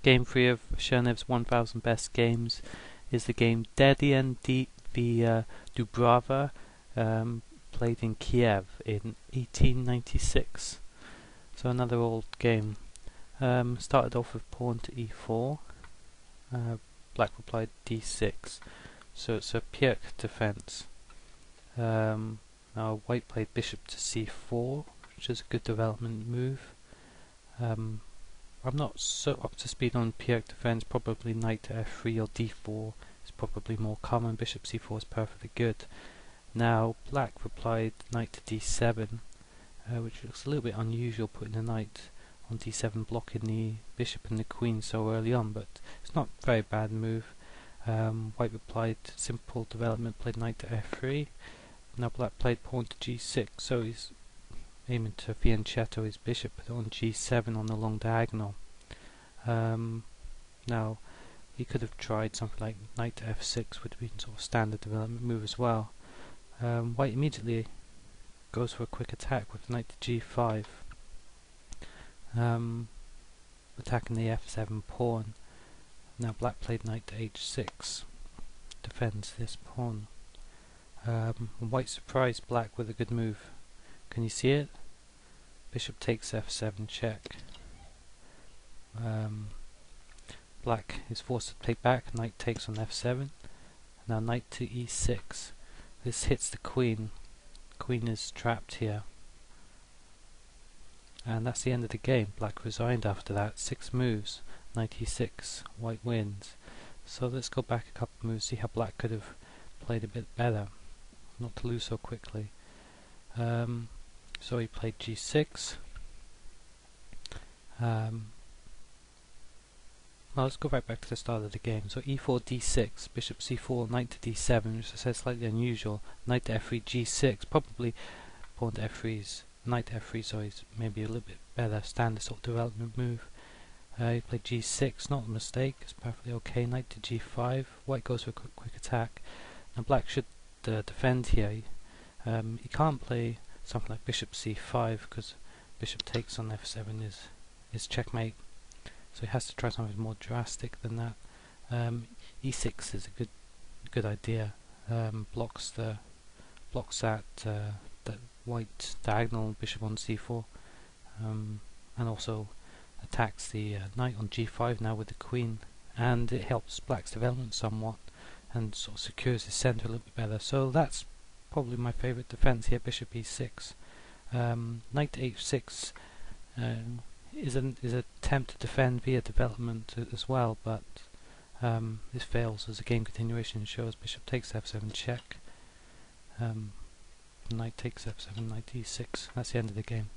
Game 3 of Chernev's 1000 Best Games is the game Dadian v Doubrava, played in Kiev in 1896. So another old game. Started off with pawn to e4. Black replied d6. So it's a Pirc defense. Now white played bishop to c4, which is a good development move. I'm not so up to speed on Pirc defense. Probably knight to f3 or d4 is probably more common. Bishop c4 is perfectly good. Now black replied knight to d7, which looks a little bit unusual, putting the knight on d7 blocking the bishop and the queen so early on, but it's not a very bad move. White replied simple development, played knight to f3. Now black played pawn to g6, so he's aiming to fianchetto his bishop on g7 on the long diagonal. Now he could have tried something like knight to f6, would have been sort of standard development move as well. White immediately goes for a quick attack with knight to g5, attacking the f7 pawn. Now black played knight to h6, defends this pawn. White surprised black with a good move. Can you see it? Bishop takes f7 check. Black is forced to take back, knight takes on f7. Now knight to e6. This hits the queen. Queen is trapped here. And that's the end of the game. Black resigned after that. 6 moves. Knight e6. White wins. So let's go back a couple of moves, see how black could have played a bit better. Not to lose so quickly. So he played g6. Well, let's go right back to the start of the game. So e4, d6, bishop c4, knight to d7, which I said slightly unusual. Knight to f3, g6, probably pawn to f3's, knight to f3, so he's maybe a little bit better, standard sort of development move. He played g6, not a mistake, it's perfectly okay. Knight to g5, white goes for a quick attack. Now black should defend here. He can't play something like bishop c5 because bishop takes on f7 is checkmate. So he has to try something more drastic than that. E6 is a good idea. Blocks that white diagonal bishop on c4, and also attacks the knight on g5 now with the queen, and it helps black's development somewhat and sort of secures his centre a little bit better. So that's probably my favourite defence here, bishop e6. Knight to h6 is an attempt to defend via development as well, but this fails as a game continuation. Shows bishop takes f7 check, knight takes f7, knight e6. That's the end of the game.